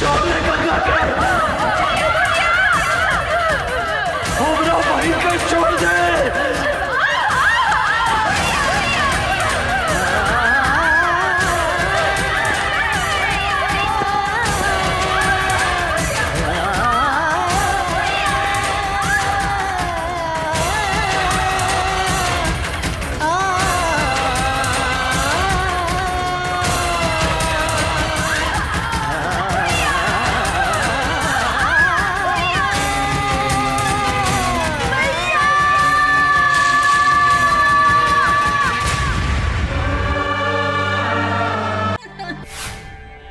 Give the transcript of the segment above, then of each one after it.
छोड़ने गंगा के हमरा भाई के छोड़ दे।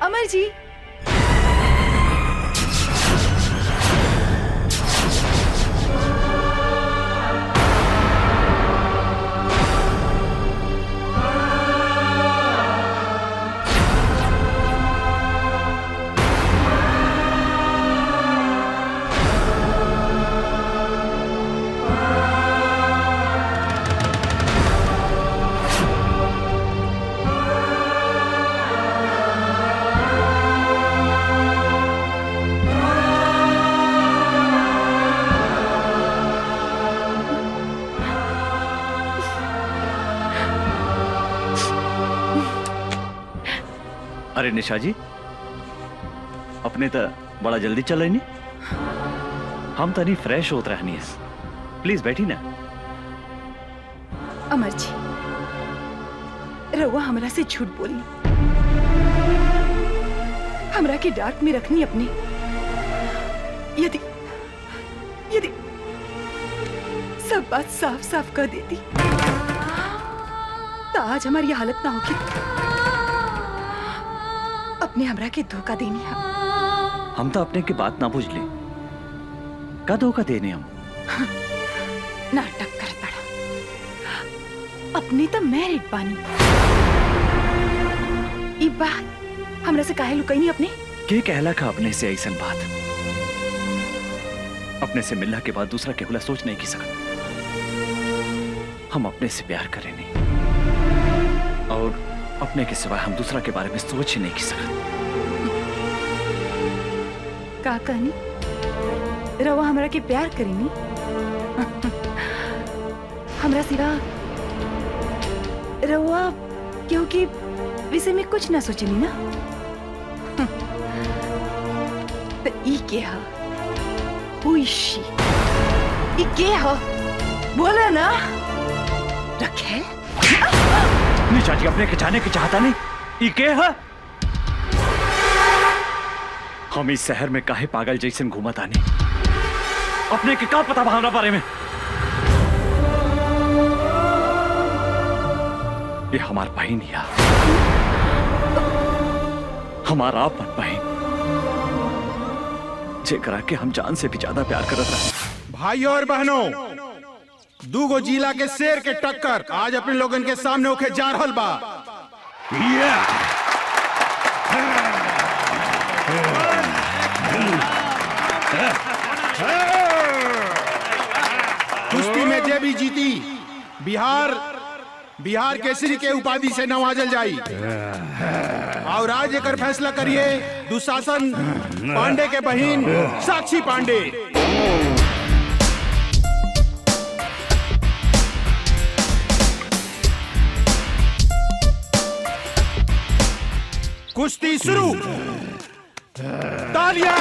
अमर जी, अरे निशा जी, अपने तो बड़ा जल्दी चल रही नहीं, हम तो नहीं फ्रेश होत रहनी है। प्लीज बैठी ना। अमर जी, रउआ हमरा से झूठ बोली, हमरा के डांट में रखनी अपने। यदि यदि सब बात साफ साफ कर देती तो आज हमारी हालत ना होगी। अपने हमरा के धोखा देनी है। हम तो अपने की बात ना बुझ ले, का धोखा देने हम? नाटक कर पड़ा। अपने तो मैरिड बानी। ई बात हमरा से काहे लुकाई नहीं अपने? के कहला का अपने से ऐसा बात? अपने से मिलने के बाद दूसरा केवला सोच नहीं की सकत। हम अपने से प्यार करें नहीं, और अपने के सिवा हम दूसरा के बारे में सोच ही नहीं की सकत। का कहनी? रवा हमरा के प्यार करेनी? हमरा सिवा रवा क्योंकि विषय में कुछ ना सोचनी ना। तो ई के हा? Who is she? ई के हा? बोला ना। रखेल? निशा जी, अपने के जाने की चाहता नहीं। ई के है? हम इस शहर में काहे पागल जैसे घूमत आने? अपने के का पता भावना बारे में? ये हमार बहन या हमारा अपन बहन, जेकरा के हम जान से भी ज्यादा प्यार करत रहे। भाइयों और बहनों, दूगो जिला के शेर के टक्कर आज अपने लोगन के सामने होके जा रहल बा। कुश्ती में जे भी जीती बिहार केसरी के उपाधि से नवाजल जाई। और आज एकर फैसला करिए दुशासन पांडे के बहन साक्षी पांडे। कुश्ती शुरू। तालियां।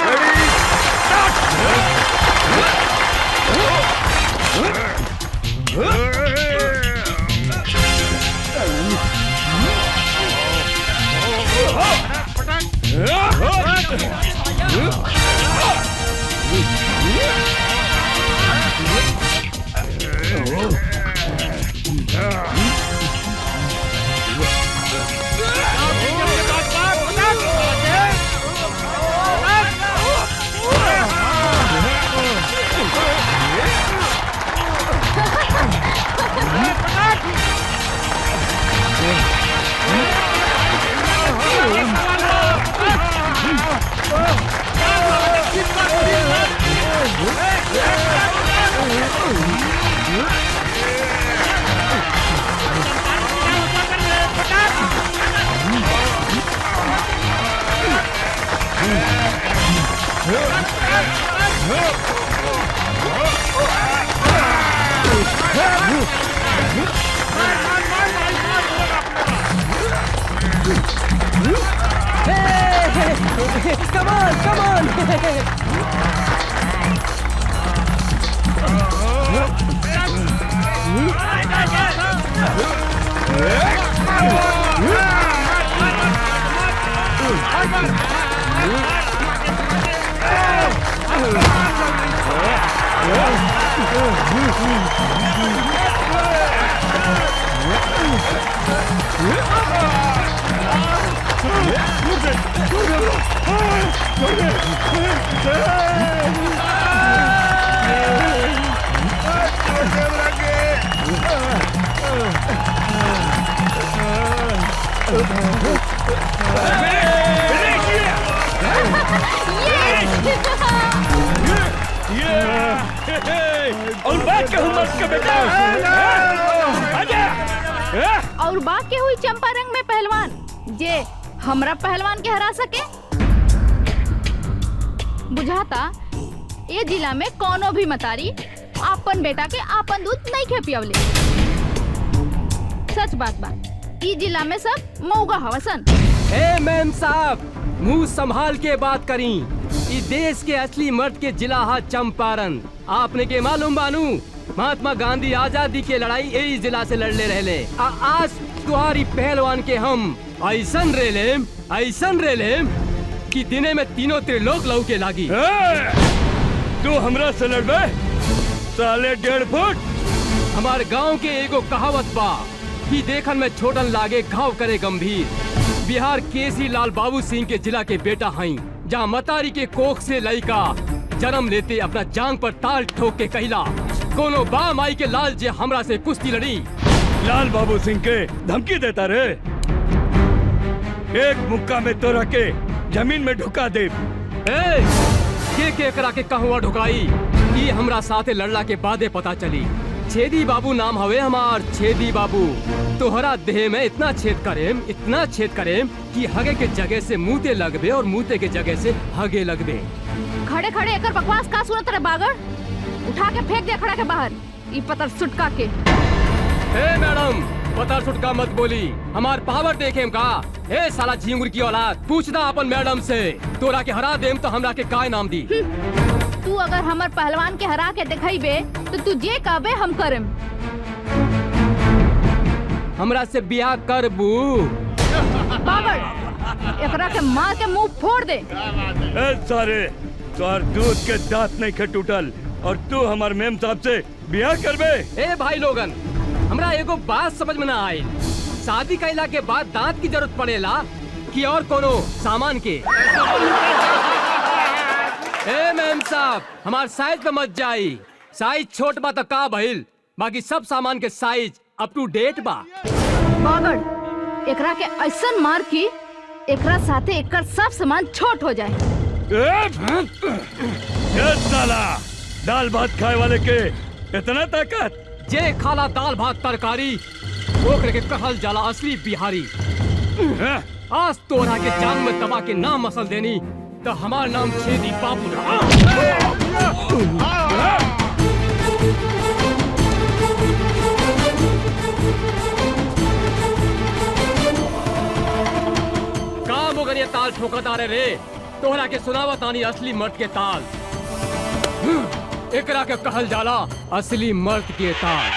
और बैठ के मत के बेटा और बाकी हुई चंपारंग में पहलवान जे हमरा पहलवान के हरा सके। बुझाता ये जिला में कोनो भी मतारी आपन बेटा के आपन दूध नहीं खे पियवले। सच बात बा, ई जिला में सब मौगा हवसन। ए मैम साहब, मुंह संभाल के बात करी। ई देश के असली मर्द के जिला हा चंपारण। आपने के मालूम बानू, महात्मा गांधी आजादी के लड़ाई यही जिला से लड़ले रहले। आज तुम्हारी पहलवान के हम ऐसन रेलेम कि दिने में तीनों त्रिलोक लहू के लागी। तू हमरा से लड़बे साले 1.5 फुट। हमारे गांव के एगो कहावत बा कि देखन में छोटन लागे घाव करे गंभीर। बिहार केसी लाल बाबू सिंह के जिला के बेटा हई, जहाँ मतारी के कोख से लइका जन्म लेते अपना जांग पर ताल ठोक के कहला कोनो बा माई के लाल जे हमरा से कुश्ती लड़ी। लाल बाबू सिंह के धमकी देता रे, एक मुक्का में तोरा के जमीन में ढुका दे। के करा के कहवा ढुकाई, ये हमरा साथे लड़ला के बादे पता चली। छेदी बाबू नाम हवे हमार, छेदी बाबू। तोहरा देह में इतना छेद करेम कि हगे के जगह से मुँहते लगबे और मुँहते के जगह से हगे लगबे। खड़े खड़े एकर बकवास का सुनत रे बागड़? उठा के फेंक दे खड़ा के बाहर ई पतर सुटका के। ए मैडम, पतर सुटका मत बोली, हमार पावर देखेम का। ए साला झिंगुर की औलाद, पूछना अपन मैडम से। तोरा के हरा देम तो हमरा के काय नाम दी। तू अगर हमर पहलवान के हरा के दिखाईबे तो तू जे कहबे हम करम। हमरा से बियाह करबू? बागड़, एकरा के मार के मुंह फोड़ दे। ए सारे, तोहर दूध के दांत नहीं के टूटल और तू हमार मेम साहब से बियाह करबे? ए भाई लोगन, हमरा एगो बात समझ में ना आई। शादी कैला के बाद दांत की जरूरत पड़ेला कि और कोनो सामान के? ए मैम साहब, हमार साइज पे मत जाई। साइज छोट बा तो का भइल, बाकी सब सामान के साइज अप टू डेट बा। बागड़, एकरा के ऐसन मार की एकरा साथे एकर सब सामान छोट हो जाए। ए साला, दाल भात खाए वाले के इतना ताकत? जे खाला दाल भात तरकारी ओकरे के कहल जाला असली बिहारी। आज तोरा के जान में दबा के नाम मसल देनी तो हमार नाम छेदी बाबू रहा। काम अगर ये ताल ठोकता रे, तोहरा के सुनावत आनी असली मर्द के ताल। एकरा के कहल जाला असली मर्द के ताल।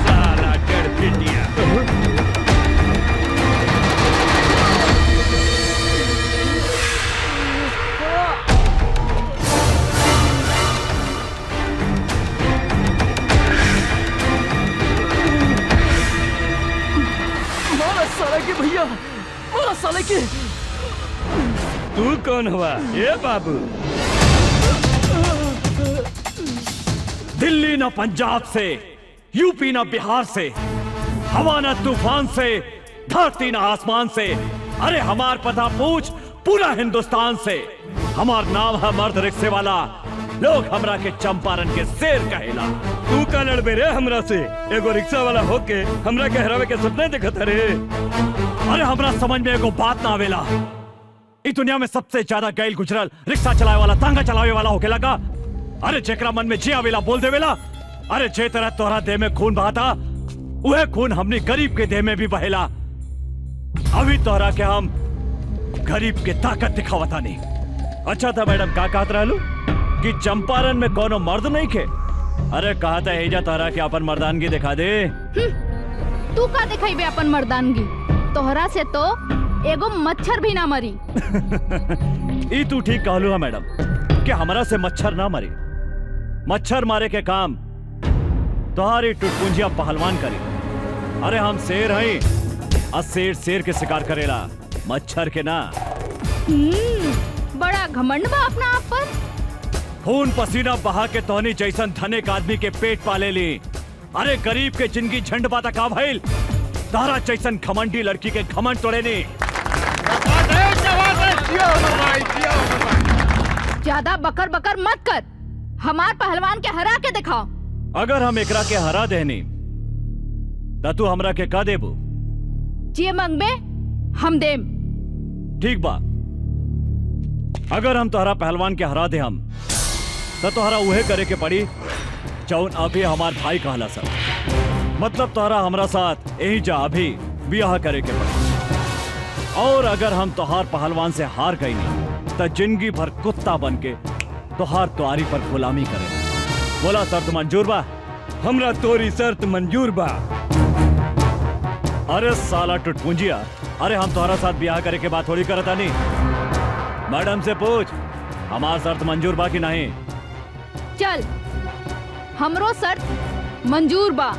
साला गड़पिटिया। मारा साले के भैया, मारा साले के। तू कौन हुआ ये बाबू? दिल्ली न पंजाब से, यूपी न बिहार से, हवा न तूफान से, धरती न आसमान से, अरे हमार पता पूछ पूरा हिंदुस्तान से। हमार नाम है मर्द रिक्शे वाला, लोग हमरा के चंपारण के शेर कहेला। तू का लड़बे रे हमरा से? एगो रिक्शा वाला होके हमरा के हरावे के सपने देखत रे? अरे हमरा समझ में एगो बात ना आवेला, इस दुनिया में सबसे ज्यादा गैल गुजरल रिक्शा चलावे वाला, तांगा चलावे वाला होके लगा। अरे जेकरा मन में जे आवेला बोल देवेला। अरे जे तरह तोहरा देह में खून बहाता, वह खून हमने गरीब के देह में भी बहेला। अभी तोहरा के हम गरीब के ताकत दिखावता नहीं। अच्छा था मैडम, का कहत रहलू कि चंपारण में कोनो मर्द नहीं खे? अरे कहा था एजा तोहरा के अपन मर्दानगी दिखा दे। तू का दिखाई अपन मर्दानगी? तोहरा से तो एगो मच्छर भी ना मरी। ई तू ठीक कहलू है मैडम कि हमरा से मच्छर ना मरी। मच्छर मारे के काम तोहारी टुटपुंजिया पहलवान करी। अरे हम शेर हैं और शेर शेर के शिकार करेला, मच्छर के ना। बड़ा घमंड बा अपना आप पर। खून पसीना बहा के तोहनी जैसन धनिक आदमी के पेट पाले ली। अरे गरीब के जिंदगी झंड बाता का भइल, तारा जैसन घमंडी लड़की के घमंड तोड़े नी। ज्यादा बकर बकर मत कर, हमार पहलवान के हरा के दिखाओ। अगर हम एकरा के हरा देनी त तू हमरा के का देबू? जे मंगबे हम देम। ठीक बा, अगर हम तोहरा पहलवान के हरा दे हम तो तोहरा उहे करे के पड़ी जौन अभी हमार भाई कहला सर। मतलब तोहरा हमरा साथ यही जा अभी ब्याह करे के पड़ी। और अगर हम तोहार पहलवान से हार गई नहीं तो जिंदगी भर कुत्ता बन के तोहार तुआरी पर गुलामी करे। बोला शर्त मंजूर बा? हमरा तोरी शर्त मंजूर बा। अरे साला टुटपुंजिया, अरे हम तोहरा साथ ब्याह करे के बात थोड़ी करता नहीं। मैडम से पूछ हमार शर्त मंजूर बा कि नहीं। चल, हमरो शर्त मंजूर बा।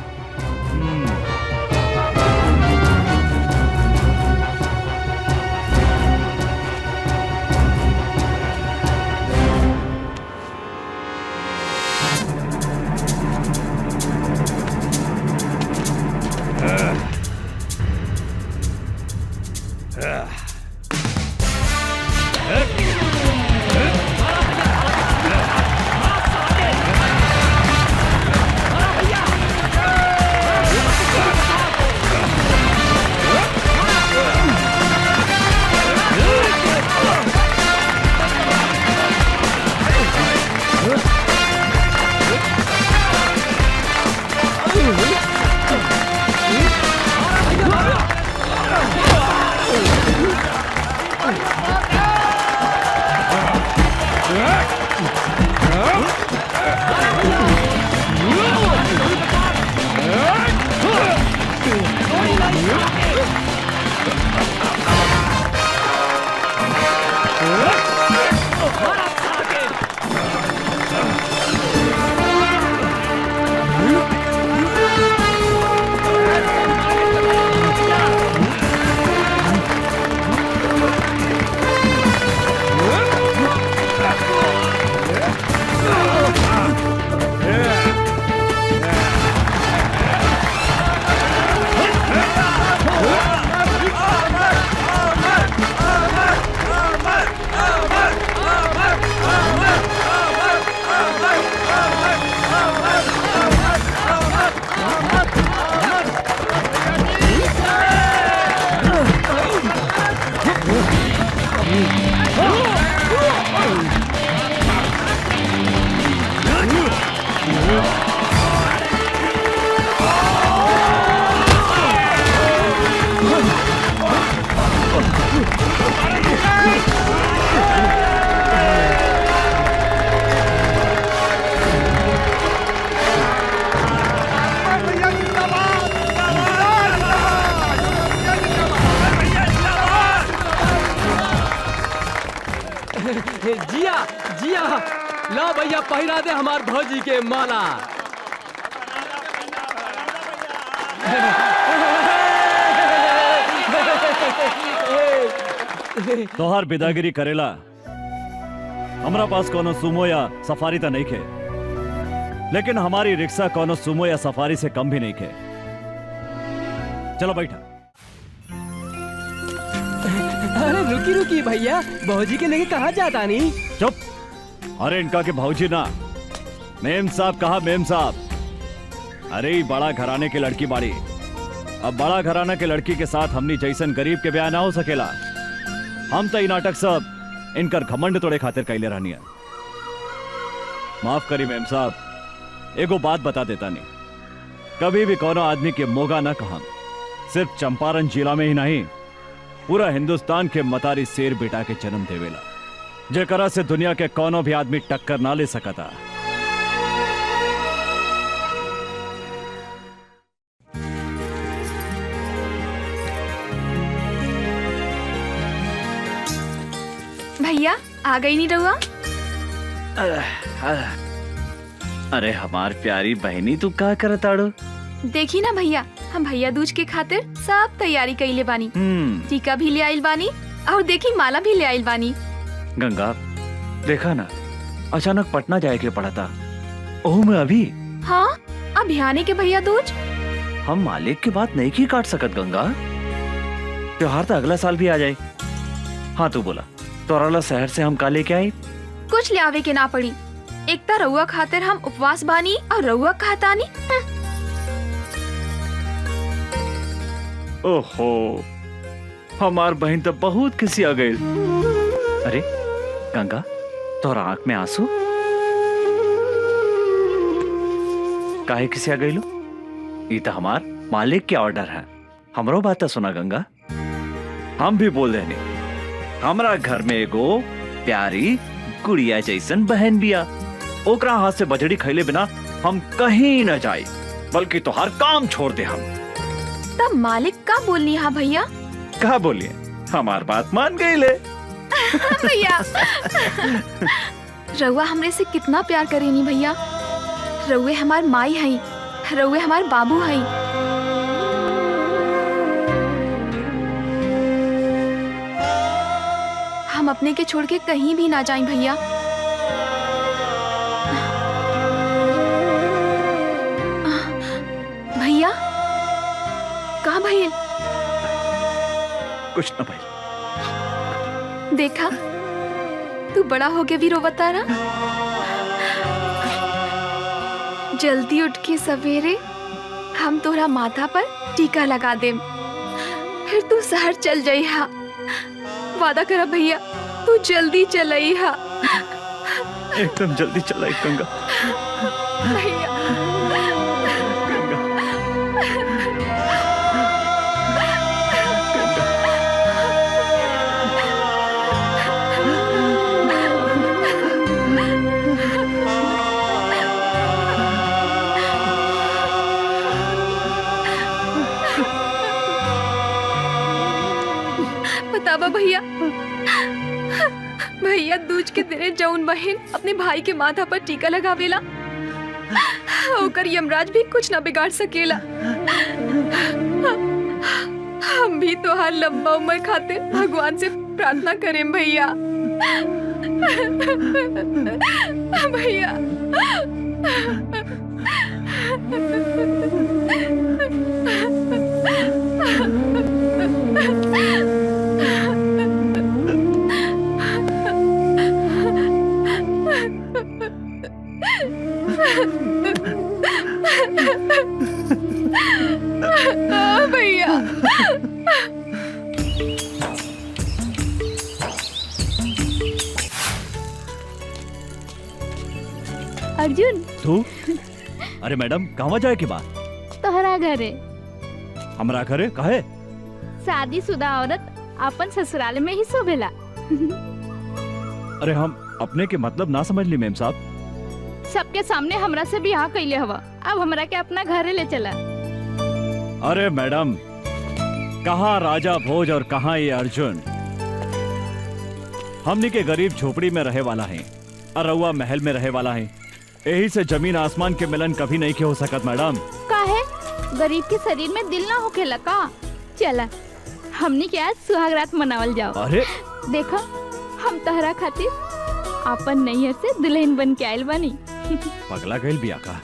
जिया जिया, ला भैया पहिरा दे हमार भौजी के माला। तोहार बिदागिरी करेला हमरा पास कोनो सुमो या सफारी तो नहीं खे, लेकिन हमारी रिक्शा कोनो सुमो या सफारी से कम भी नहीं खे। चलो बैठा। अरे रुकी रुकी भैया, भौजी के लेके कहाँ जाता नहीं? चुप। अरे इनका के भौजी ना, मेम साहब कहा मेम साहब। अरे ई बड़ा घराने की लड़की बाड़ी, अब बड़ा घराना के लड़की के साथ हमनी जैसन गरीब के ब्याह ना हो सकेला। हम तो ई नाटक सब इनकर घमंड तोड़े खातिर कैले रहनी है। माफ करी मेम साहब, एगो बात बता देता नहीं, कभी भी कोनो आदमी के मोगा ना कहम। सिर्फ चंपारण जिला में ही नहीं, पूरा हिंदुस्तान के मतारी शेर बेटा के जन्म देवेला, जेकरा से दुनिया के कोनो भी आदमी टक्कर ना ले सकता। भैया आ गई नहीं रहुआ? अरे हमार प्यारी बहनी, तू का करताड़ो? देखी ना भैया, हम भैया दूज के खातिर सब तैयारी कइले बानी। टीका भी ले आइल बानी और देखी माला भी ले आइल बानी। गंगा देखा ना, अचानक पटना जाए के पड़ा था। ओह मैं अभी। हाँ अभियाने के भैया दूज। हम मालिक की बात नहीं की काट सकत गंगा, त्योहार तो अगला साल भी आ जाए। हाँ तू बोला, तोराला शहर से हम का लेके आई? कुछ ले आवे के ना पड़ी, एक ता रउआ खातिर हम उपवास बानी और रउआ कहतानी। ओहो, हमार बहन तो बहुत किसी आ गई। अरे गंगा, तोरा आंख में आंसू काहे किसी आ गई लो? ये तो हमार मालिक के ऑर्डर है। हमरो बात सुना गंगा, हम भी बोल रहे नहीं, हमारा घर में एगो प्यारी गुड़िया जैसन बहन बिया। ओकरा हाथ से बजड़ी खैले बिना हम कहीं न जाए, बल्कि तो हर काम छोड़ दे हम। तब मालिक का बोलनी? हाँ भैया कहा बोलिए, हमार बात मान गई ले। भैया रउआ हमरे से कितना प्यार करेनी भैया। रउए हमार माई हई, रउए हमार बाबू हई। हम अपने के छोड़ के कहीं भी ना जाएं भैया। भैया कहाँ भैया? कुछ न भाई। देखा तू बड़ा हो के भी रोवता ना। जल्दी उठ के सवेरे हम तोरा माथा पर टीका लगा देम, फिर तू शहर चल जाई। हा वादा करा भैया, तू जल्दी चलाई। हा एकदम जल्दी चलाई गंगा। भैया बतावा भैया, भैया दूज के दिने जौन बहन अपने भाई के माथा पर टीका लगावेला, ओकर यमराज भी कुछ ना बिगाड़ सकेला। हम भी तोहार लंबा उम्र खातिर भगवान से प्रार्थना करें भैया। भैया भैया अर्जुन तू? अरे मैडम कहाँ जाए के बाद? तोहरा घरे। हमरा घरे काहे? शादीशुदा औरत अपन ससुराल में ही शोभेला। अरे हम अपने के मतलब ना समझ ली मेम साहब। सबके सामने हमरा से बियाह कैले हवा, अब हमरा के अपना घरे ले चला। अरे मैडम, कहाँ राजा भोज और कहाँ ये अर्जुन? हमनी के गरीब झोपड़ी में रहे वाला है और रउआ महल में रहे वाला है। यही से जमीन आसमान के मिलन कभी नहीं के हो सकत मैडम। काहे? गरीब के शरीर में दिल ना होखेला का? चला हमनी के आज सुहाग रात मनावल जाओ। अरे देखा हम तहरा खातिर अपन नैहर से दुल्हन बन के आयल बानी। पगला गइल बिया का?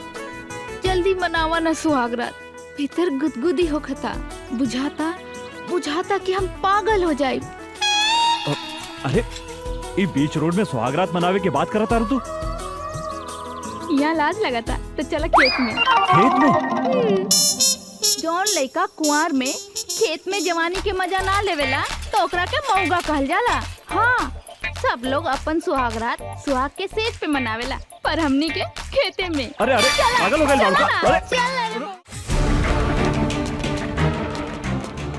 जल्दी मनावा ना सुहागरात, भीतर गुदगुदी होखता, बुझाता कि हम पागल हो जाए। अरे ई बीच रोड में सुहागरात मनावे के बात करता रह तू? यहाँ लाज लगाता तो चला खेत में। खेत में? जौन लड़का कुंवार में खेत में जवानी के मजा ना लेवेला तो ओकरा के मौगा कहल जाला। हाँ, सब लोग अपन सुहागरात सुहाग के सेज पे मनावेला, पर हमनी के खेते में। अरे अरे पागल हो गइल बाड़ू का? अरे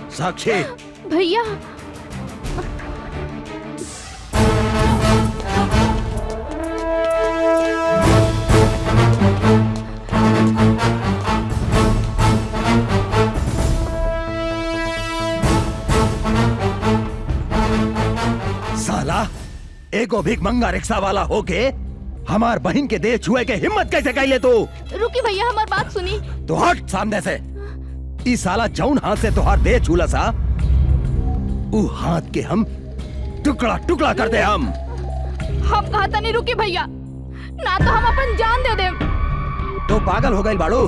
साक्षी, भैया साला एगो भीख मंगा रिक्शा वाला होके हमार बहन के देह छुए के हिम्मत कैसे कैले तू? रुकी भैया, हमार बात सुनी। तो हट सामने से। ई साला जौन हाथ से तुहार देह छूला सा, ऊ हाथ के हम टुकड़ा टुकड़ा कर दे। हम कहता नहीं, रुकी भैया, ना तो हम अपन जान दे दे। तो पागल हो गई बाड़ू?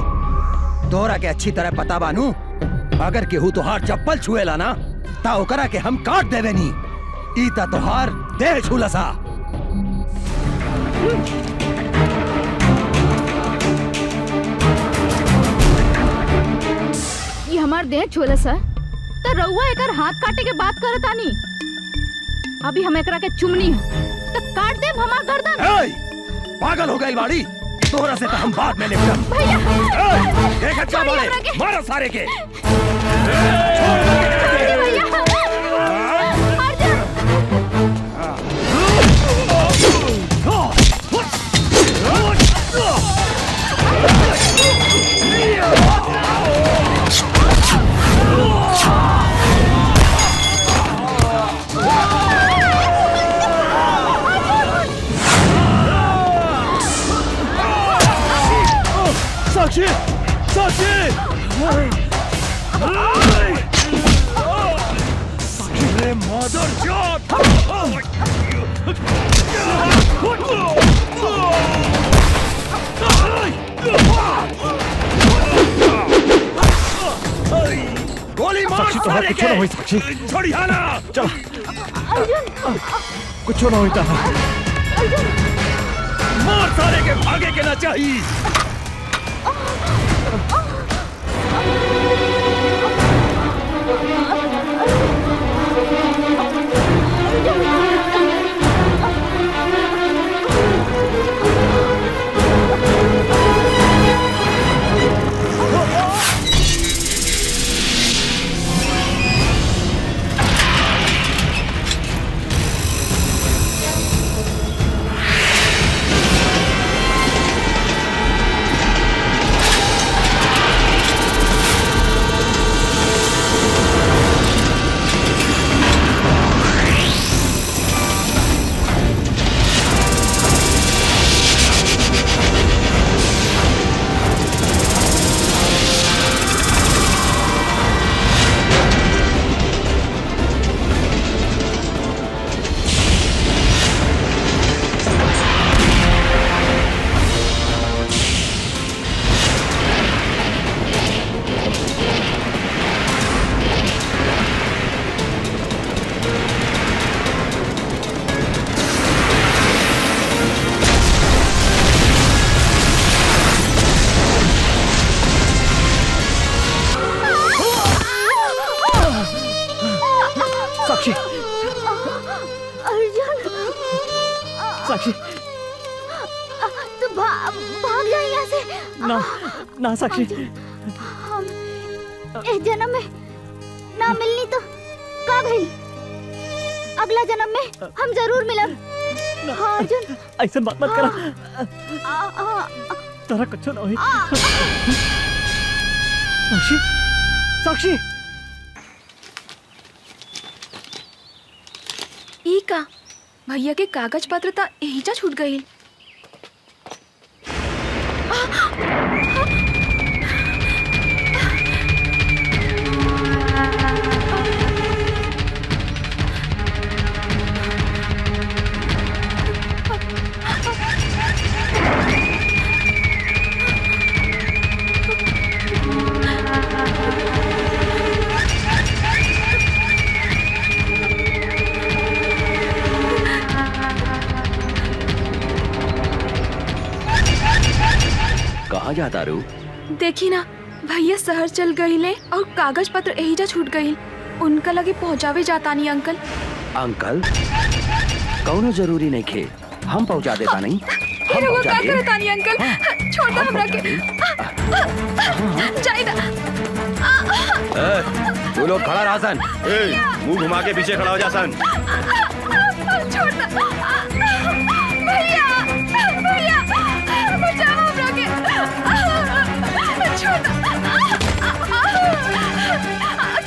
तोरा के अच्छी तरह पता बानू, अगर केहू तुहार चप्पल छुएला ना ता ओकरा के हम काट देवे नी। ई ता तुहार देह छूला सा। ये हमार देह छोला सा तो रउआ एकर हाथ काटे के बात करत आनी। अभी हम एकरा के चुमनी तो काट देब हमार गर्दन। पागल हो गई बाड़ी? तोरा से तो हम बाद में निपटम। भैया देख अच्छा बाड़े, मारो सारे के। भैया साक्षी, साक्षी, रे मदर चोद! गोली मार साक्षी, तो सारे कुछ ना के। होई साक्षी। छोड़िया ना। चल, कुछ ना होता। मार सारे के, भागे के ना चाहिए। साक्षी, अर्जुन, साक्षी, तू भाग जा यहाँ से। ना ना साक्षी, हम इस जन्म में ना मिलनी तो का भइल, अगला जन्म में हम जरूर मिलब। हाँ अर्जुन, ऐसा बात मत करा। तारा कुछ ना होई। साक्षी, साक्षी, ई का भैया के कागज पत्र ता एहिजा छूट गई। चाहता रू? देखी ना भैया शहर चल गईले और कागज पत्र एहिजा छूट गई। उनका लगे पहुंचावे जाता नहीं अंकल। अंकल कौनो जरूरी नहीं खे, हम पहुंचा देता नहीं। फिर वो का करता नहीं अंकल, छोड़ दो हमरा के। जाइदा तू लोग खड़ा रहा सन। मुंह घुमा के पीछे खड़ा हो जा सन। छोड़ दो भैया, भैया बचाओ हमरा के। छोड़ दो,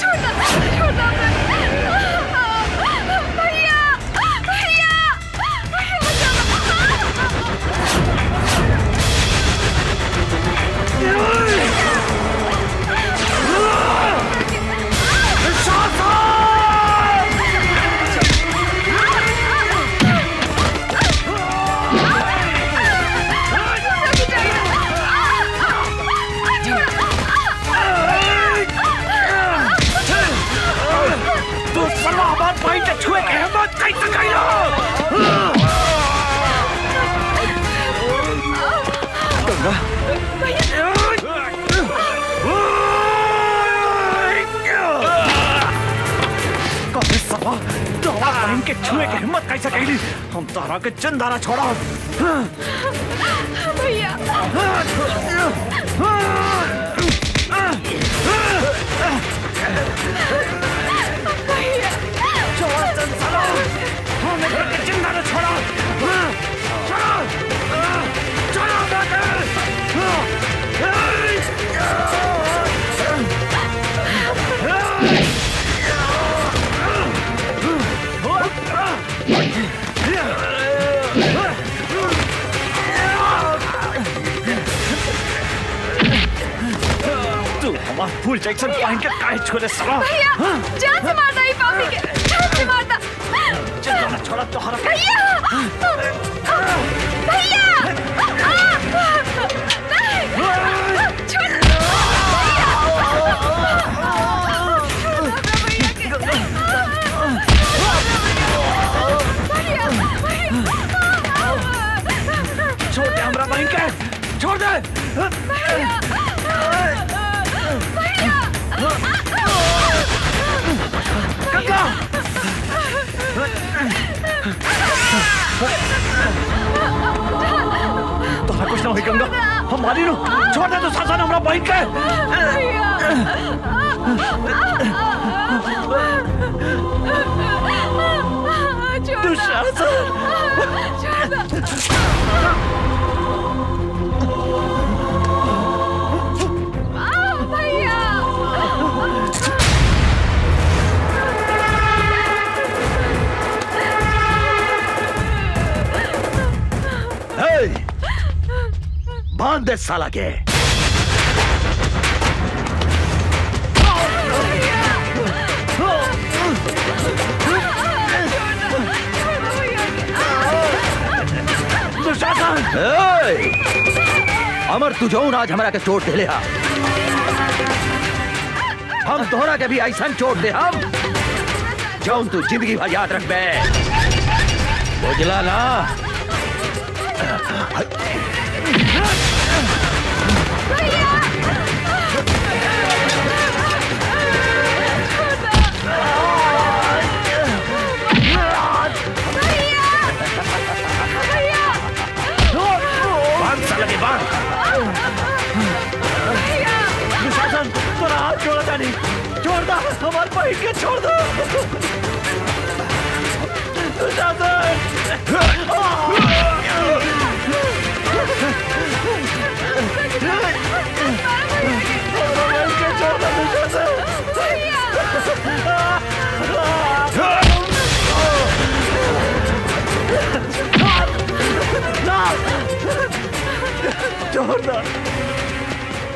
छोड़ दो, छोड़ दो भैया, भैया, भैया के छुए के हिम्मत कैसे कैली? हम तारा के चंदारा छोड़ा। भैया चंदारा छोड़ा। फुल जैक्सन पहन के काहे छोड़े साला? भैया जान से मारता ही पापी के, जान से मारता। चंदारा छोड़ा तो हरा। भैया भैया छोड़ छोड़ दे हमरा बहन के, छोड़ दे। गंगा तो कुछ ना हुई गंगा, हमारी रू छोड़ दे। तो शासन हमरा बहन के। बांध दे साला के। अमर तू जौन आज हमरा के चोट दे ले हा, हम तोहरा के भी ऐसा चोट दे हम जौन तू जिंदगी भर याद रख बे। बुझला ना? तोरा हाथ छोड़ा था नहीं, छोड़ दो हमारे भाई के, छोड़ दो।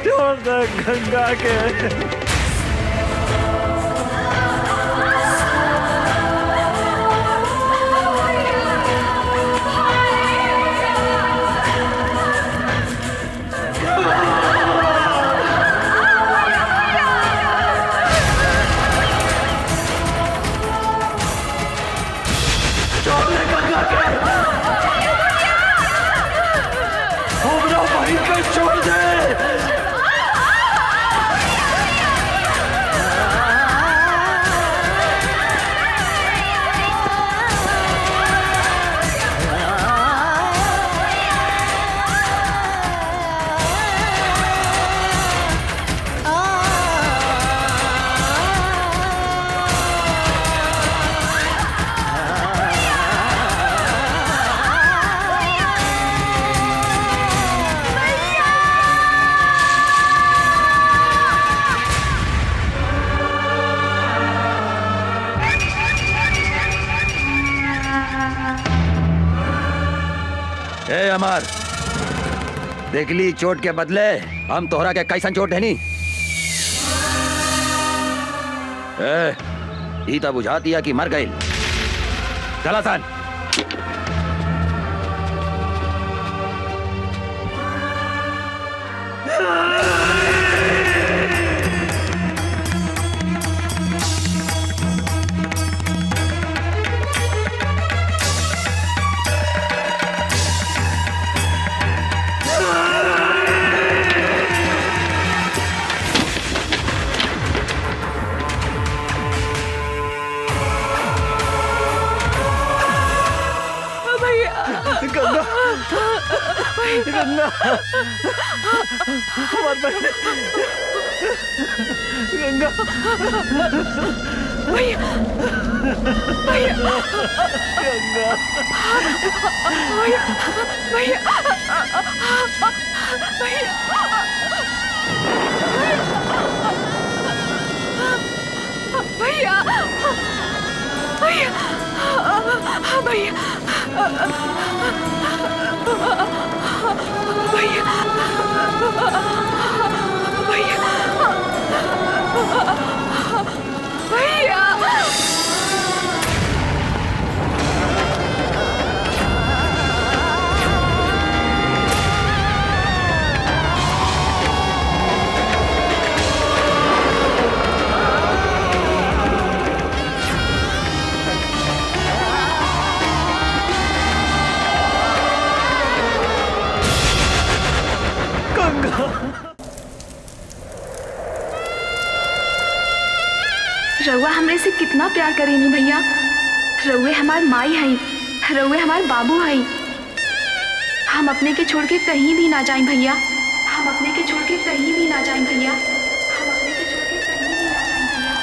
छोड़ दो गंगा के। छोड़ दे। हमार। देखली चोट के बदले हम तोहरा के कैसन चोट है नी। ई तो बुझा दिया कि मर गई। चला सन। गंगा हमार बहन गंगा भैया भैया गंगा भैया भैया भैया भैया भैया भैया भैया रउआ हमरे से कितना प्यार करेनी भैया। रउए हमार माई हई, रउए हमार बाबू हई। हम अपने के छोड़ के कहीं भी ना जाएं भैया। हम अपने के छोड़ के कहीं भी ना जाएं भैया। हम अपने के छोड़ के कहीं भी ना जाएं भैया।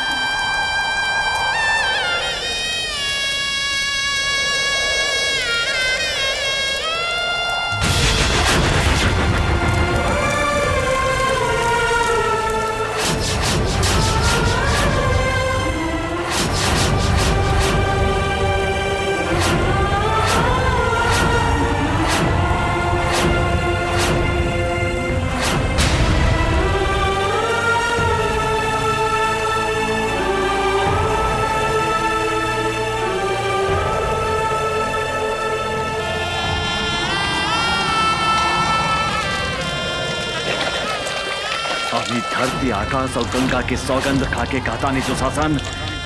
अभी धरती आकाश और गंगा के सौगंध खा के कहता नहीं जो शासन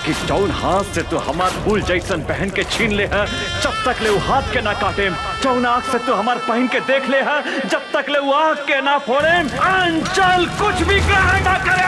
कि जौन हाथ से तू हमार फूल जैसन पहन के छीन ले है जब तक ले वो हाथ के ना काटे। जौन आँख से तू हमार पहन के देख ले है जब तक ले वो आँख के ना फोड़े। अंचल कुछ भी ग्रहण ना करे।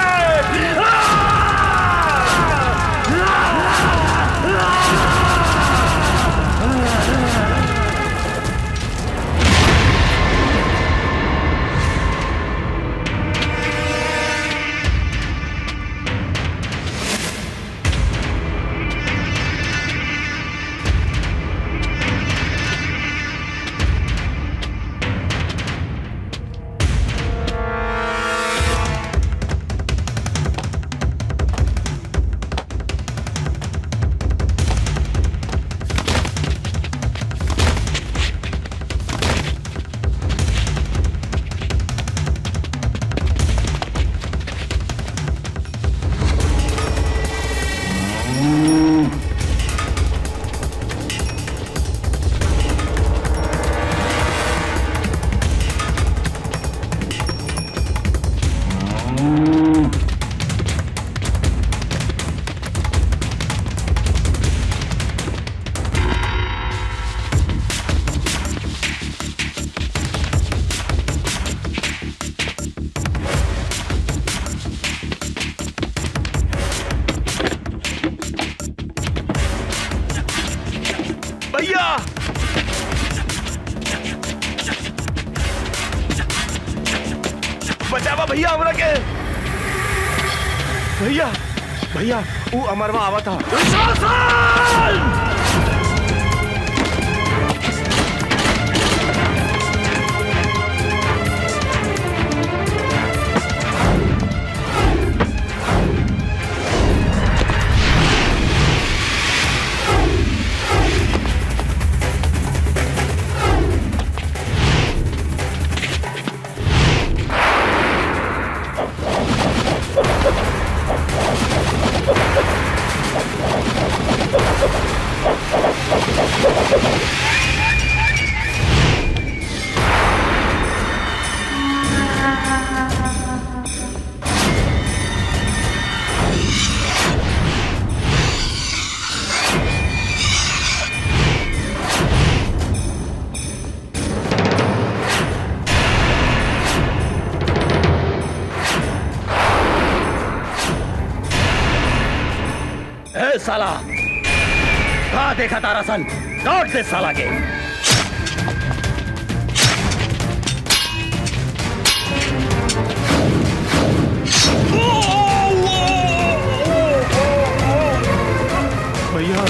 भैया बचावा भैया हमरा के। भैया भैया वो अमरवा आवा था। ए साला, कहाँ देखा तारा सन? काट दे साला के। भैया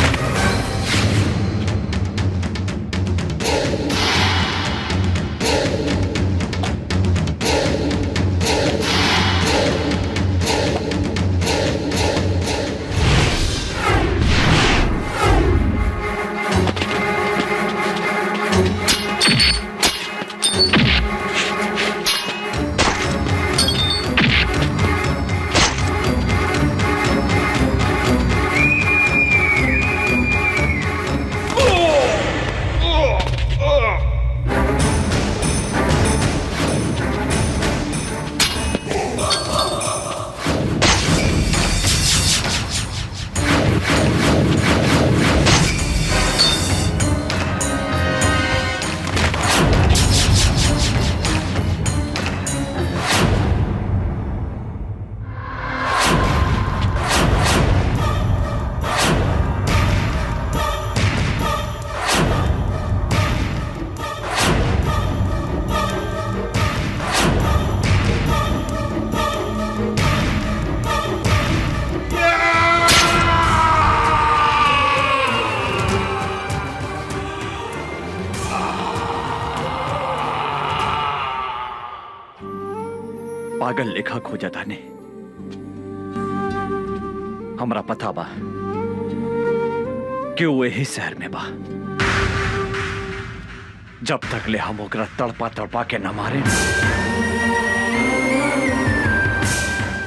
पागल लेखा खोजा था ने हमरा पता बा कि वो यही शहर में बा। जब तक ले हम ओकरा तड़पा तड़पा के न मारे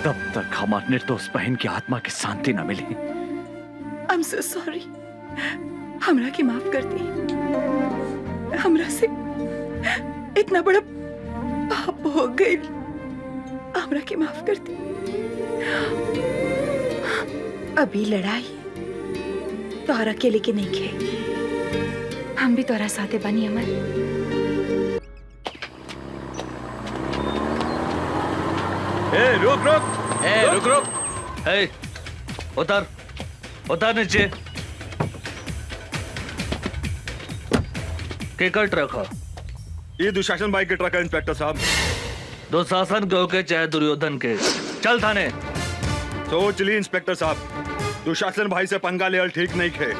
तब तक हमार निर्दोष बहन की आत्मा की शांति न मिली। I am so sorry. हमरा की माफ कर दी। हमरा से इतना बड़ा पाप हो गई। हमरा की माफ कर दी। अभी लड़ाई तोहरा अकेले के नहीं खे, हम भी तोरा साथे बनी अमर। रुक रुक रुक रुक। उतर उतर नीचे। केकर ट्रक है? ये दुशासन भाई के ट्रक है इंस्पेक्टर साहब। दुशासन के होके चाहे दुर्योधन के, चल थाने। सोच ली इंस्पेक्टर साहब, दुशासन भाई से पंगा लेवल ठीक नहीं खे।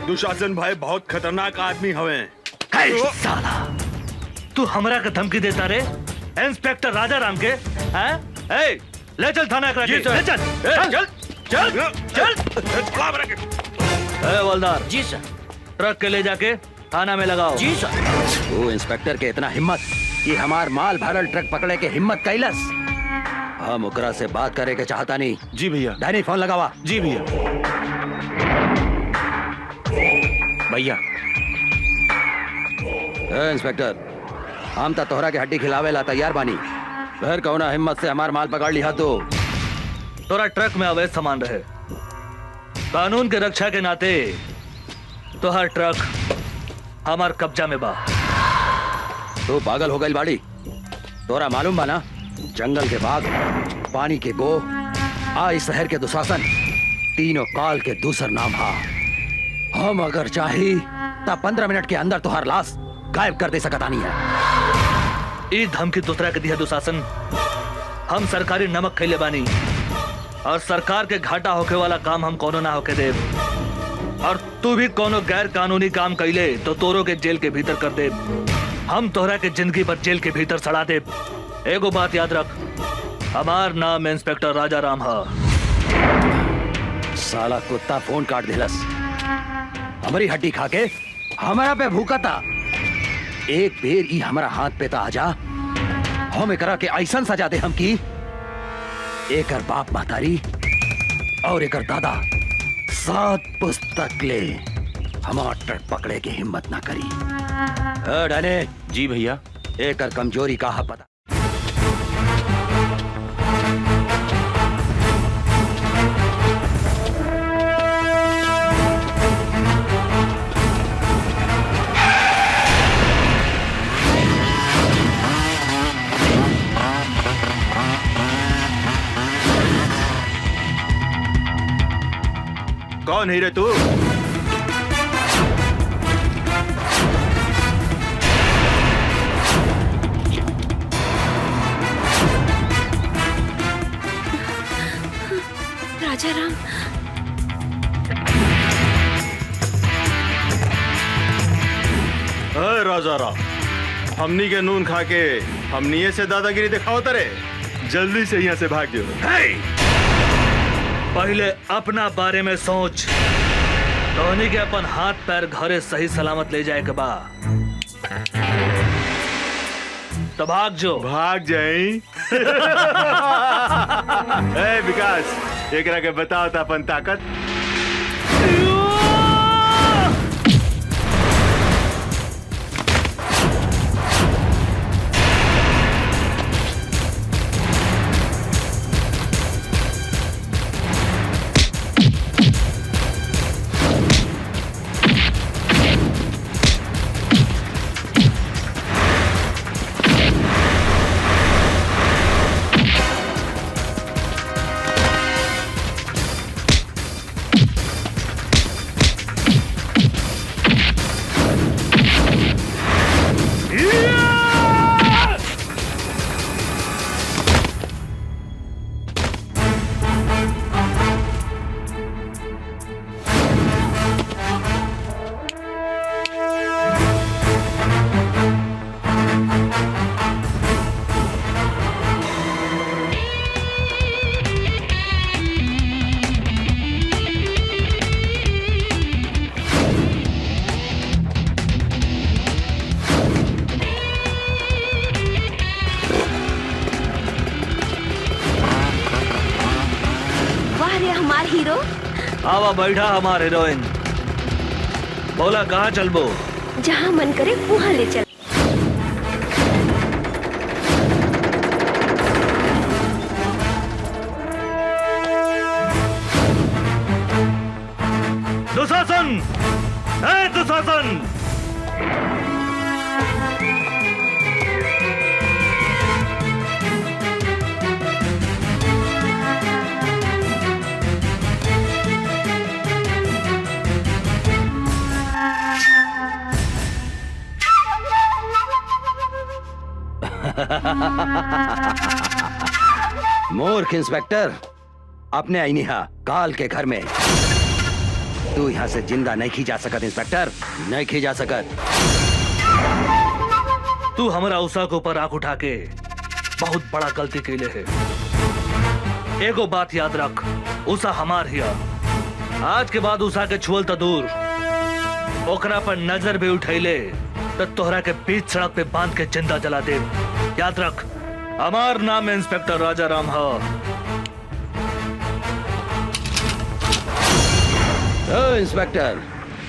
दुशासन भाई बहुत खतरनाक आदमी हवे। साला तू हमरा के धमकी देता रे? इंस्पेक्टर राजा राम के हैं? ले चल थाना करा के। ले चल चल चल चल। हवलदार जी सर, ट्रक के ले जाके थाना में लगाओ। जी सर। वो इंस्पेक्टर के इतना हिम्मत कि हमार माल भरल ट्रक पकड़े के हिम्मत कैलस। हम ओकरा से बात करे के चाहता नहीं। जी भैया। डैनी फोन लगावा। जी भैया। भैया। इंस्पेक्टर, हम तो तोहरा के हड्डी खिलावे ला तैयार बानी। फिर कौना हिम्मत से हमार माल पकड़ लिया तो? तोरा ट्रक में अवैध सामान रहे, कानून के रक्षा के नाते तो हर ट्रक हमार कब्जा में बा। तू पागल हो गई बाड़ी? तोरा मालूम बा ना, जंगल के बाघ, पानी के गो, इस शहर के दुशासन, तीनों काल के दूसर नाम हा। हम अगर चाही तब 15 मिनट के अंदर तुहार लाश गायब कर दे सकता नहीं है। ई धमकी दूसरा के दिया दुशासन। हम सरकारी नमक खैले बानी और सरकार के घाटा होके वाला काम हम कोनो ना होके दे। और तू भी कोनो गैर कानूनी काम कैले तो तोरो के जेल के भीतर कर दे। हम तोहरा के जिंदगी भर जेल के भीतर सड़ा दे। एगो बात याद रख, हमार नाम इंस्पेक्टर राजा राम हा। साला कुत्ता फोन काट दिलस। हमारी हड्डी खा के हमारा पे भूखा था। एक बेर ई हमारा हाथ पे ता आजा, हम एकरा के ऐसन सजा दे हम की एकर बाप महतारी और एक दादा 7 पुस्तक ले हमार ट्रक पकड़े की हिम्मत ना करी। डाले जी भैया। एक कमजोरी का हा पता। कौन ही रे तू? राजा राम, राजा राम, हमनी के नून खा के हमनी से दादागिरी दिखाओ तरे। जल्दी से यहाँ से भाग जाओ। पहले अपना बारे में सोच। धोनी के अपन हाथ पैर घरे सही सलामत ले जाए के बा तो भाग जो। भाग जाई। ए विकास, एकरा के बताओ था अपन ताकत। हीरो। आवा बैठा हमारे हीरोइन। बोला कहाँ चलबो? जहाँ मन करे वहाँ ले चल। दुशासन, दुशासन, मूर्ख इंस्पेक्टर, अपने आईनिहा काल के घर में तू यहाँ से जिंदा नहीं खी जा सकत। इंस्पेक्टर, नहीं खी जा सकत। तू हमारा उषा के ऊपर आंख उठा के बहुत बड़ा गलती कैले है। एगो बात याद रख, उषा हमार हिया। आज के बाद उषा के छुअल तो दूर, ओकरा पर नजर भी उठैले तो तोहरा के बीच सड़क पे बांध के जिंदा जला दे। याद रख, हमार नाम इंस्पेक्टर राजा राम है। इंस्पेक्टर,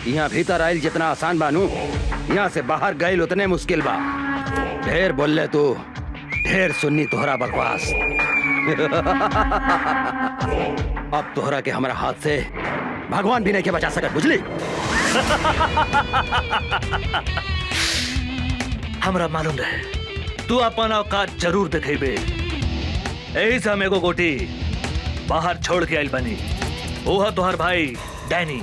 यहाँ भीतर आयल जितना आसान बानू, यहाँ से बाहर गए उतने मुश्किल बा। ढेर बोल तू, ढेर सुन्नी तोहरा बकवास। अब तोहरा के हमारा हाथ से भगवान भी नहीं के बचा सकत, बुझली? हमरा मालूम रहे तू अपन औकात जरूर दिखेबे। यही से हम एगो गोटी बाहर छोड़ के आइल बनी। ओहा तोहर भाई डैनी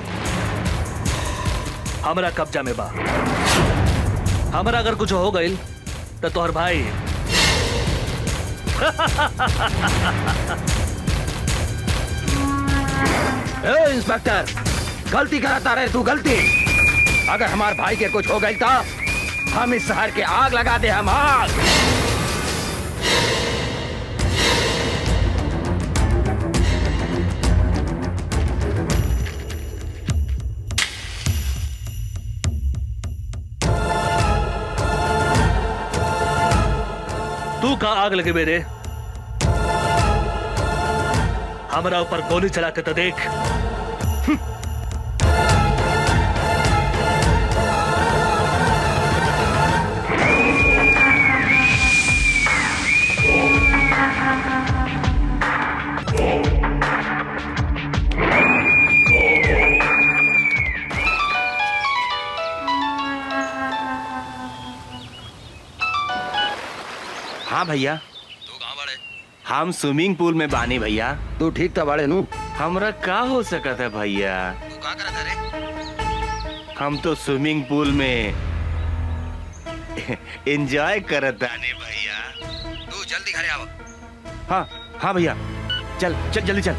हमरा कब्जा में बा। हमरा अगर कुछ हो गइल तो तोहर भाई इंस्पेक्टर, गलती कराता रहे तू, गलती। अगर हमार भाई के कुछ हो गई तो हम इस शहर के आग लगा दे। हम आग। तू का आग लगे मेरे? हमरा ऊपर गोली चला के तो देख। हाँ भैया, तू कहाँ बड़े? हम स्विमिंग पूल में बानी भैया। तू ठीक था बाड़े नू? हमरा का हो सकता है भैया? तू कहाँ करत रे? हम तो स्विमिंग पूल में एंजॉय करत बानी भैया। तू जल्दी घरे आव। हाँ हाँ भैया, चल चल जल्दी चल।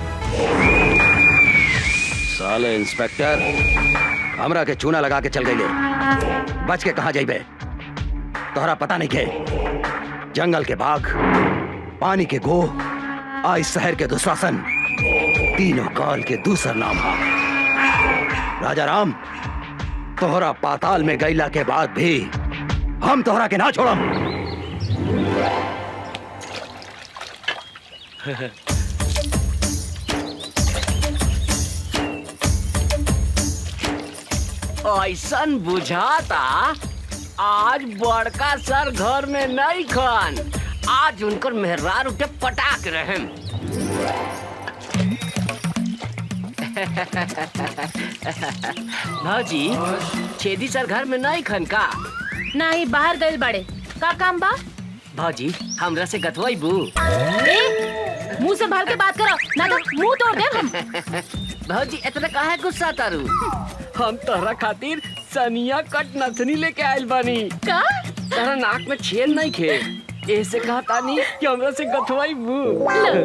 साले इंस्पेक्टर हमरा के चूना लगा के चल गई। बच के कहाँ जाइबे? तोहरा पता नहीं के जंगल के बाघ, पानी के गो, आज शहर के दुशासन, तीनों काल के दूसर नाम हा। राजा राम, तोहरा पाताल में गईला के बाद भी हम तोहरा के ना छोड़म। ऐसन बुझाता आज बड़का सर घर में नहीं खन, आज उनकर मेहरारू के पटाक रहे। भौजी, छेदी सर घर में नहीं खन का? नहीं, बाहर गए बड़े। का काम बा? भौजी, हमरा से गतवाइबू? मुंह से भर के बात करो, ना तो मुंह तोड़ दे हम। भौजी, इतना काहे गुस्सा तारू? हम तोहरा खातिर सनिया कट नथनी लेके आइल बानी। का? तोहरा नाक में छेद नहीं खे, ऐसे कहा तानी कि हमरा से गथवाइबू।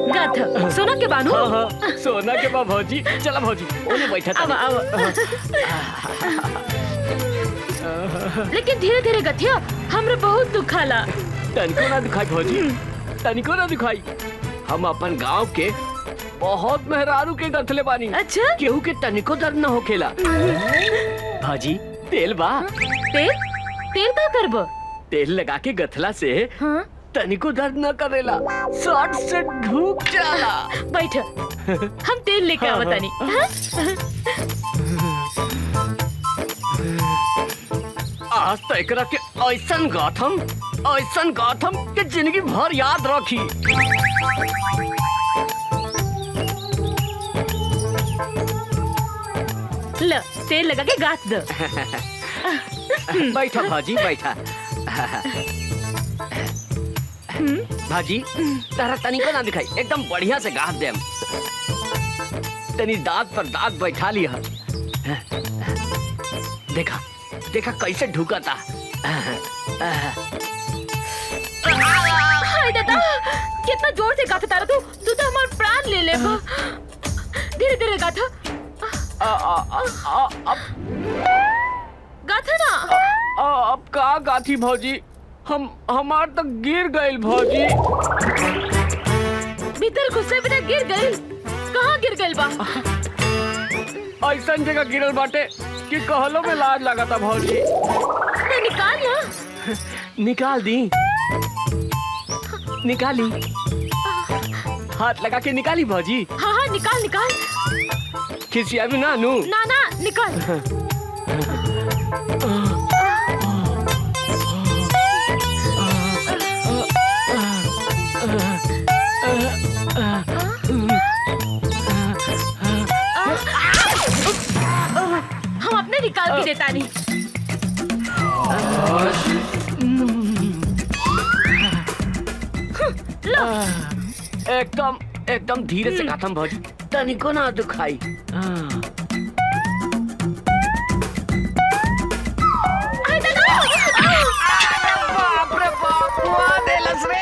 गथ सोना के बानू? हाँ हाँ, सोना के बा भौजी। चला भौजी, ओने बैठा तानी। लेकिन धीरे धीरे गथिया, हमरा बहुत दुखाला। तनिको ना दुखाई भौजी, तनिको ना दुखाई। हम अपन गांव के बहुत मेहरारू के गथले बानी। अच्छा? केहू के तनिको दर्द न होखेला। भाजी, तेल बा? तेल? तेल का करबो? तेल लगा के गथला से हाँ? तनिको दर्द न करेला, शॉर्ट से ढूक जाला। बैठ, हम तेल लेके हाँ, आवतानी। आज तो एकरा के ऐसन गाथम के जिंदगी भर याद रखी। ल, तेल लगा के गाथ दो। बैठा भाजी, बैठा। भाजी, तारा तनिको ना दिखाई, एकदम बढ़िया से गाथ देम। तनी दांत पर दांत बैठा लिया। देखा देखा कैसे ढुकाता। हाय दादा, कितना जोर से गाथा तारा तू तो हमारा प्राण ले ले। धीरे धीरे गाथा। गाथा ना। अब का गाथी भौजी, हमार तो गिर गइल भौजी। भीतर घुसे बिना गिर गइल? कहाँ गिर गइल बा? ऐसा जगह गिरल बाटे कि कहलो में लाज लगाता भौजी। तो निकाल ना। निकाल दी, निकाली। हाथ लगा के निकाली भौजी। हाँ हाँ, निकाल निकाल। खिसिया भी ना नू। ना ना, निकाल। हम अपने निकाल के देता नहीं। लो। एकदम एकदम धीरे से गाथम भौजी, तनिको ना दुखाई। बाप रे बाप, मार देलस रे।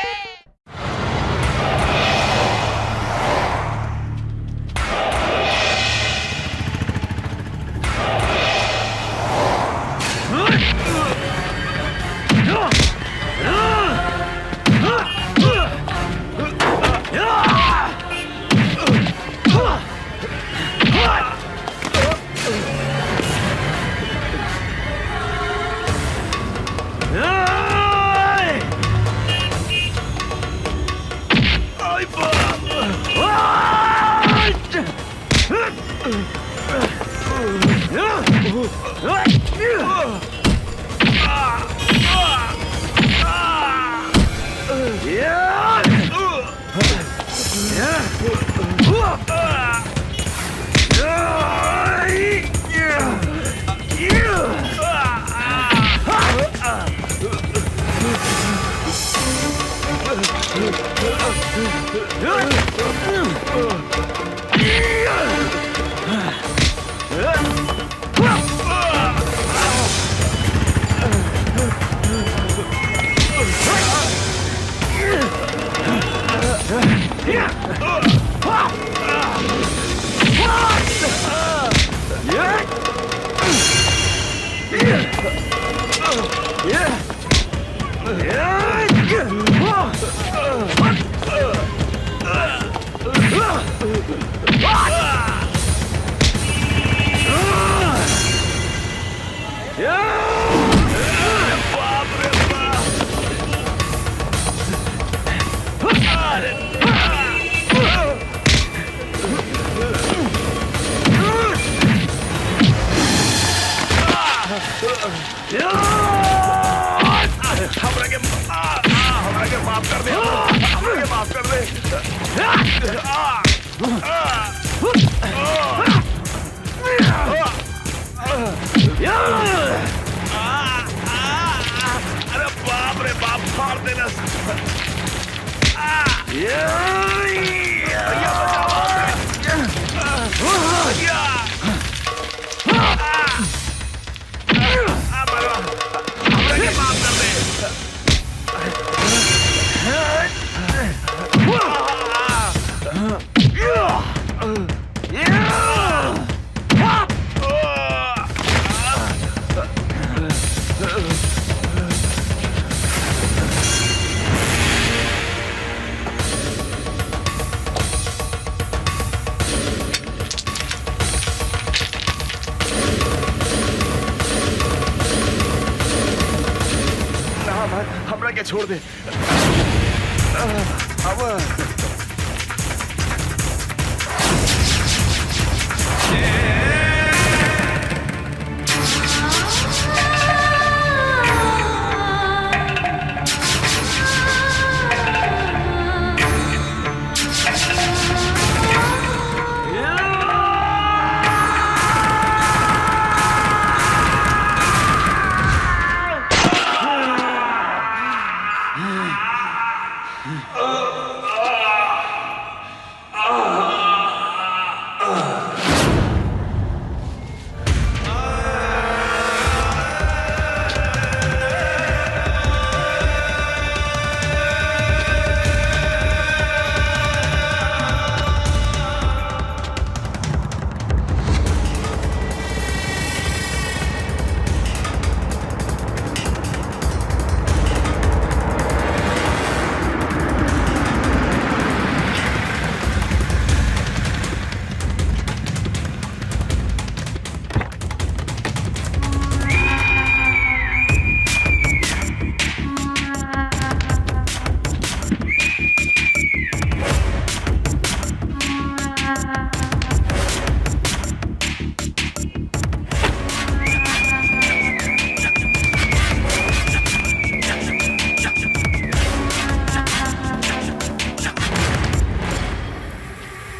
हमरा के छोड़ दे।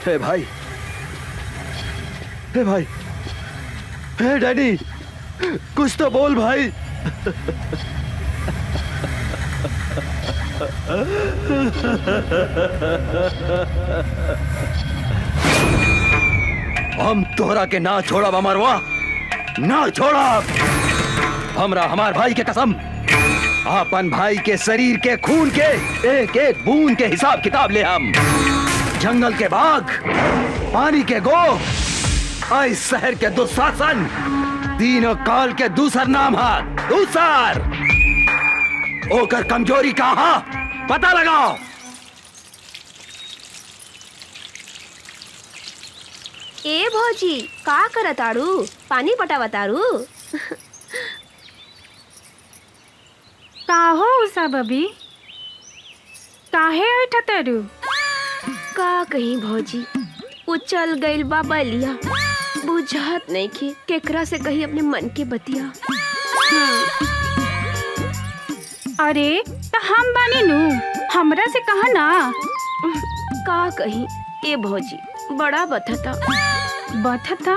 हे भाई, हे भाई, हे डैडी, कुछ तो बोल भाई। हम तोहरा के ना छोड़ा अमरवा, ना छोड़ा। हमरा हमार भाई के कसम, अपन भाई के शरीर के खून के एक एक बूंद के हिसाब किताब ले हम। जंगल के बाघ, पानी के गो, इस शहर के दुशासन, तीनों काल के दूसर नाम है दूसर। ओकर कमजोरी कहाँ पता लगाओ। ए भौजी का करताड़ू? पानी पटावताड़ू? का हो उषा बबी, काहे ऐठा तारू? का कहीं भौजी, उचल गइल बा बलिया। बुझात नहीं कि केकरा से कही अपने मन के बतिया। अरे तो हम बानी नु, हमरा से कहा ना। का कही ए भौजी बड़ा बथता। बथता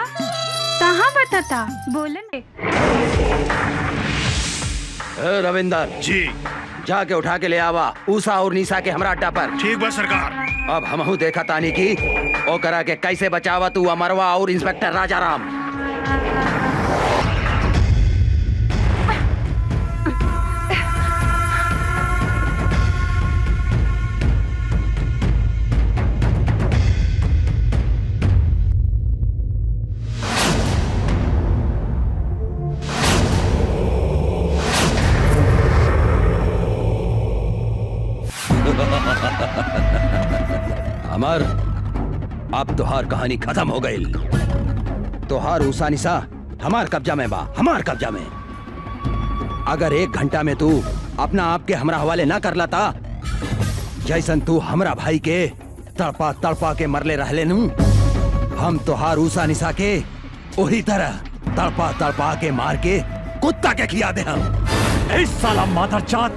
कहाँ बथता बोले। रविंदर जी जाके उठा के ले आवा ऊषा और निशा के हमरा अड्डा पर। ठीक बा सरकार। अब हमहू देखा तानी की ओ करा के कैसे बचावा तू अमरवा और इंस्पेक्टर राजाराम। अमर अब तोहार कहानी खत्म हो गई। तोहार ऊषा निशा हमार कब्जा में बा, हमार कब्जा में। अगर 1 घंटा में तू अपना आप के हमरा हवाले ना कर लाता, जैसन तू हमरा भाई के तड़पा तड़पा के मरले रहले नू, हम तोहार ऊषा निशा के वही तरह तड़पा तड़पा के मार के कुत्ता के खिया दे हम। ए साला मादरजात,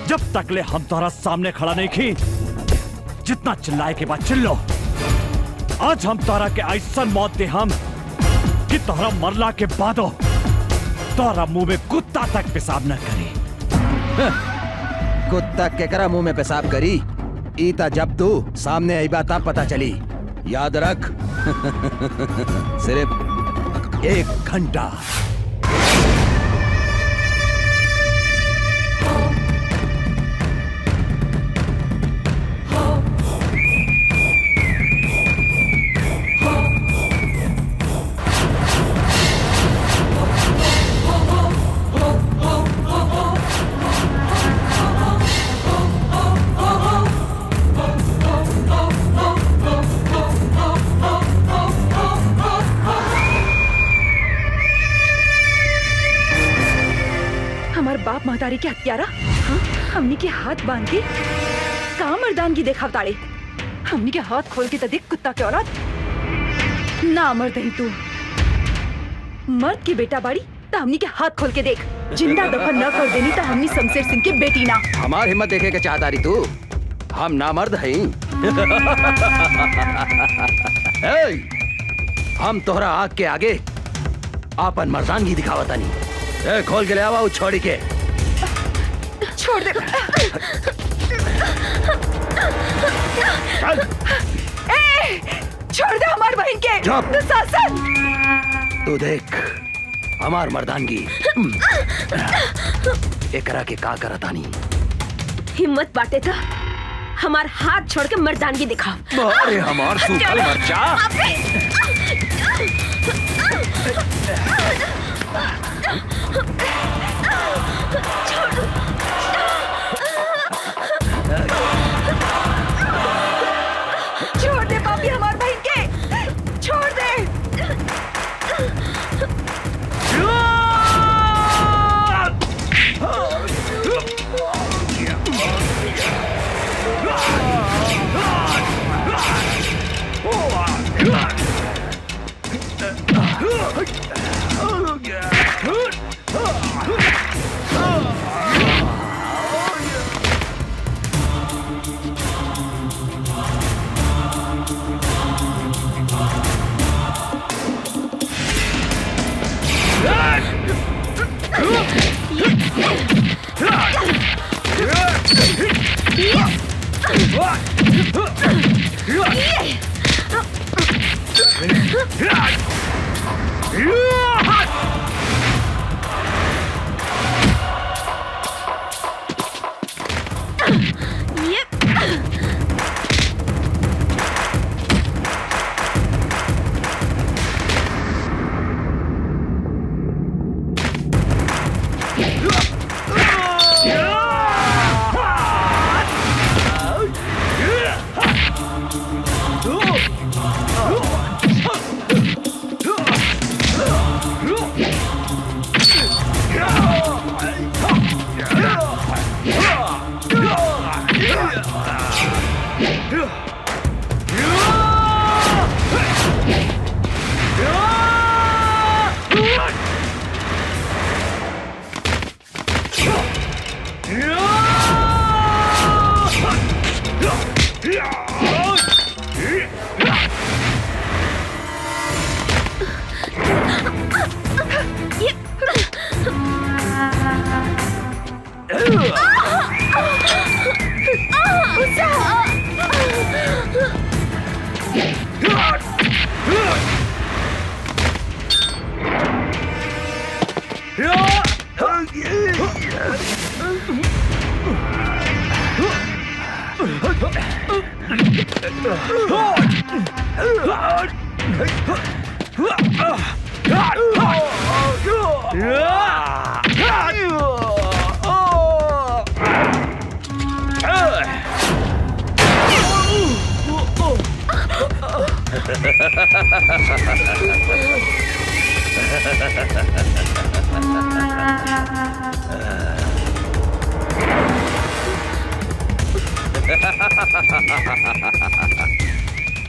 जब तक ले हम तोहरा सामने खड़ा नहीं की, जितना चिल्लाए के बाद चिल्लो। आज हम तोहरा के ऐसा मौत दे हम कि तोहरा मरला के बादो तोहरा मुंह में कुत्ता तक पेशाब न करी। कुत्ता केकरा मुंह में पेशाब करी, ईता जब तू सामने आई बात पता चली। याद रख सिर्फ 1 घंटा। बाप महतारी के हत्यारा, हाँ? हमनी के हाथ बांध के का मर्दानगी देखा ताड़े। हमनी के हाथ खोल के तो देख कुत्ता के औलाद। ना मर्द ही तू, मर्द की बेटा बाड़ी तो हमनी के हाथ खोल के देख। जिंदा दफन न कर देनी तो हमनी शमशेर सिंह के बेटी ना। हमार हिम्मत देखे के चाहता रही तू, हम ना मर्द हैं। हम तोहरा आग के आगे आपन मर्दानगी दिखावता नहीं। खोल के ले आवा उस छोड़ी के। छोड़ दे। छोड़ दे हमार बहन के। दुशासन, तू देख हमार मर्दानगी एकरा के का करतानी। हिम्मत बाटे था हमार हाथ छोड़ के मर्दानगी दिखा। अरे हमार सूखल मर्चा। छोड़ दे पापी हमार बहन के, छोड़ दे।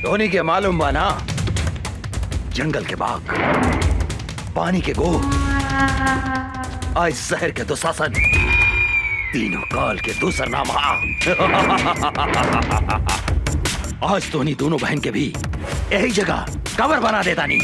धोनी के मालूम बा ना, जंगल के बाघ, पानी के गो, आज शहर के दुशासन, तीनों काल के दूसर नाम आज धोनी दोनों बहन के भी यही जगह कवर बना देता नहीं।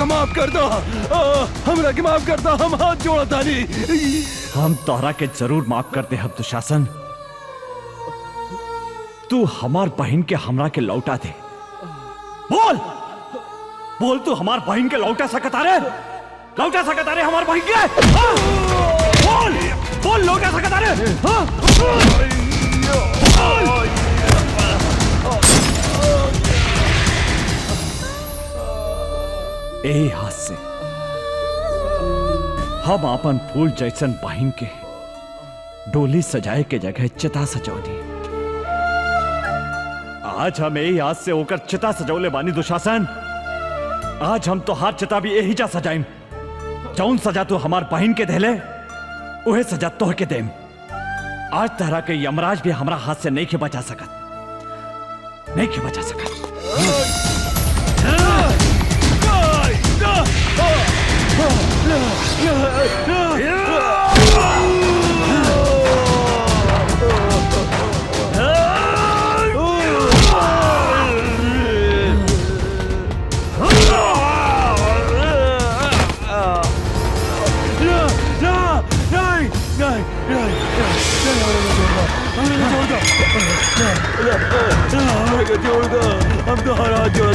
माफ कर दो, हमरा के माफ कर दो, हम हाथ जोड़ता नहीं। हम तोहरा के जरूर माफ करते हैं दुशासन। तू हमार बहन के हमरा के लौटा दे। बोल बोल, तू हमार बहन के लौटा सकता रे? लौटा सकता रे हमार बहन के? हाँ? बोल बोल, लौटा सकता रे? हाँ? यही हाथ से हम अपन फूल जैसन बहन के डोली सजाए के जगह चिता सजौली। आज हम यही हाथ से होकर चिता सजौले बानी दुशासन। आज हम तो हाथ चिता भी यही जा सजाइम। जौन सजा तू हमार बहन के देले उहे सजा तोह के देम। आज तरह के यमराज भी हमारा हाथ से नहीं के बचा सकत, नहीं के बचा सकत। हम तो हाथ जोड़